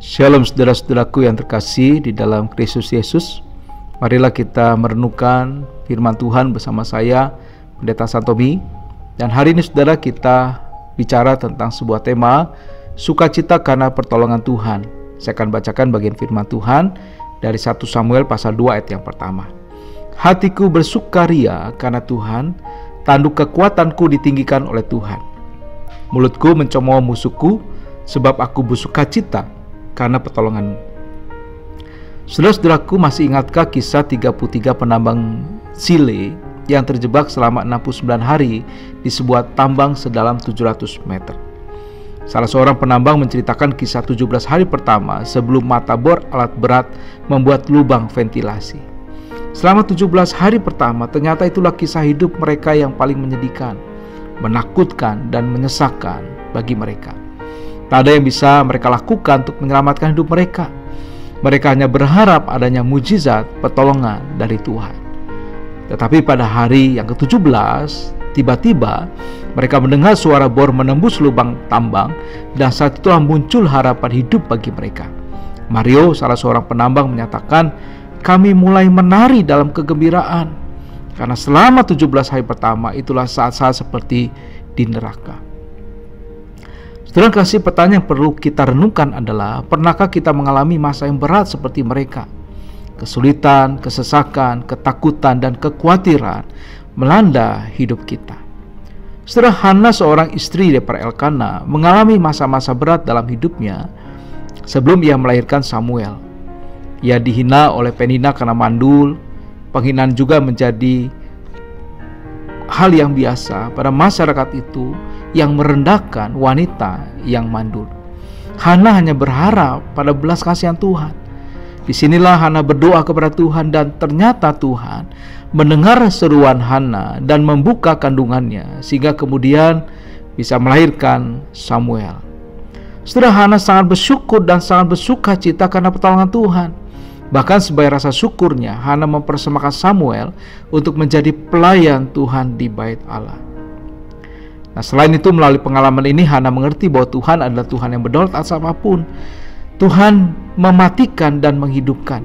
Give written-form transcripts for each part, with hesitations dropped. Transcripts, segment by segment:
Shalom saudara-saudaraku yang terkasih di dalam Kristus Yesus. Marilah kita merenungkan firman Tuhan bersama saya, Pendeta Santomi. Dan hari ini saudara, kita bicara tentang sebuah tema, sukacita karena pertolongan Tuhan. Saya akan bacakan bagian firman Tuhan dari 1 Samuel pasal 2 ayat yang pertama. Hatiku bersukaria karena Tuhan, tanduk kekuatanku ditinggikan oleh Tuhan. Mulutku mencemooh musuhku, sebab aku bersukacita karena pertolongan. Saudara-saudaraku, masih ingatkah kisah 33 penambang sile yang terjebak selama 69 hari di sebuah tambang sedalam 700 meter? Salah seorang penambang menceritakan kisah 17 hari pertama sebelum mata bor alat berat membuat lubang ventilasi. Selama 17 hari pertama, ternyata itulah kisah hidup mereka yang paling menyedihkan, menakutkan, dan menyesakan bagi mereka. Tak ada yang bisa mereka lakukan untuk menyelamatkan hidup mereka. Mereka hanya berharap adanya mujizat pertolongan dari Tuhan. Tetapi pada hari yang ke-17, tiba-tiba mereka mendengar suara bor menembus lubang tambang, dan saat itulah muncul harapan hidup bagi mereka. Mario, salah seorang penambang, menyatakan, "Kami mulai menari dalam kegembiraan, karena selama 17 hari pertama itulah saat-saat seperti di neraka." Saudara kasih, pertanyaan yang perlu kita renungkan adalah, pernahkah kita mengalami masa yang berat seperti mereka? Kesulitan, kesesakan, ketakutan, dan kekhawatiran melanda hidup kita. Saudara, Hana, seorang istri daripada Elkana, mengalami masa-masa berat dalam hidupnya sebelum ia melahirkan Samuel. Ia dihina oleh Penina karena mandul. Penghinaan juga menjadi hal yang biasa pada masyarakat itu yang merendahkan wanita yang mandul. Hana hanya berharap pada belas kasihan Tuhan. Disinilah Hana berdoa kepada Tuhan, dan ternyata Tuhan mendengar seruan Hana dan membuka kandungannya sehingga kemudian bisa melahirkan Samuel. Saudara, Hana sangat bersyukur dan sangat bersukacita karena pertolongan Tuhan. Bahkan sebagai rasa syukurnya, Hana mempersembahkan Samuel untuk menjadi pelayan Tuhan di bait Allah. Nah, selain itu, melalui pengalaman ini Hana mengerti bahwa Tuhan adalah Tuhan yang berdaulat atas apapun. Tuhan mematikan dan menghidupkan.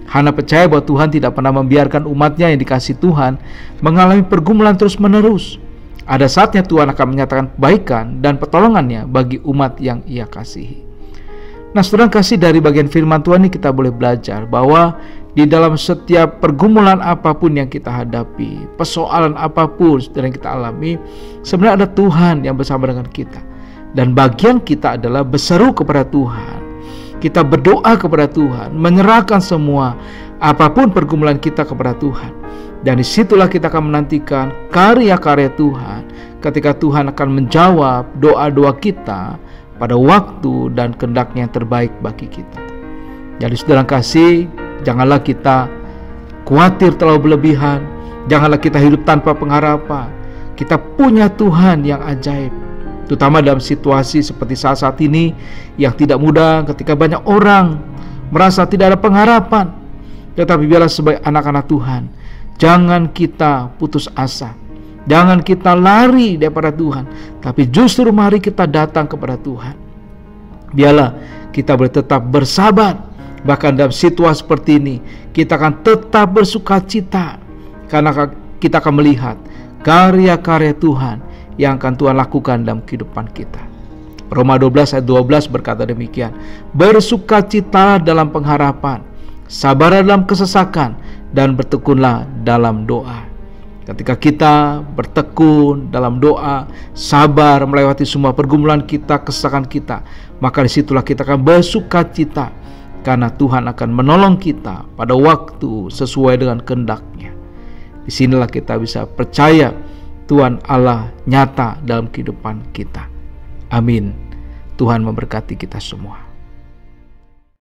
Hana percaya bahwa Tuhan tidak pernah membiarkan umatnya yang dikasihi Tuhan mengalami pergumulan terus-menerus. Ada saatnya Tuhan akan menyatakan kebaikan dan pertolongannya bagi umat yang Ia kasihi. Nah, saudara kasih, dari bagian firman Tuhan ini kita boleh belajar bahwa di dalam setiap pergumulan apapun yang kita hadapi, persoalan apapun yang kita alami, sebenarnya ada Tuhan yang bersama dengan kita. Dan bagian kita adalah berseru kepada Tuhan. Kita berdoa kepada Tuhan, menyerahkan semua apapun pergumulan kita kepada Tuhan. Dan disitulah kita akan menantikan karya-karya Tuhan ketika Tuhan akan menjawab doa-doa kita pada waktu dan kehendaknya yang terbaik bagi kita. Jadi saudara kasih, janganlah kita khawatir terlalu berlebihan. Janganlah kita hidup tanpa pengharapan. Kita punya Tuhan yang ajaib, terutama dalam situasi seperti saat ini yang tidak mudah, ketika banyak orang merasa tidak ada pengharapan. Tetapi biarlah sebagai anak-anak Tuhan, jangan kita putus asa. Jangan kita lari daripada Tuhan, tapi justru mari kita datang kepada Tuhan. Biarlah kita boleh tetap bersabar. Bahkan dalam situasi seperti ini, kita akan tetap bersukacita, karena kita akan melihat karya-karya Tuhan yang akan Tuhan lakukan dalam kehidupan kita. Roma 12 ayat 12 berkata demikian, "Bersukacitalah dalam pengharapan, sabarlah dalam kesesakan, dan bertekunlah dalam doa." Ketika kita bertekun dalam doa, sabar melewati semua pergumulan kita, kesesakan kita, maka disitulah kita akan bersukacita, karena Tuhan akan menolong kita pada waktu sesuai dengan kehendak-Nya. Disinilah kita bisa percaya Tuhan Allah nyata dalam kehidupan kita. Amin. Tuhan memberkati kita semua.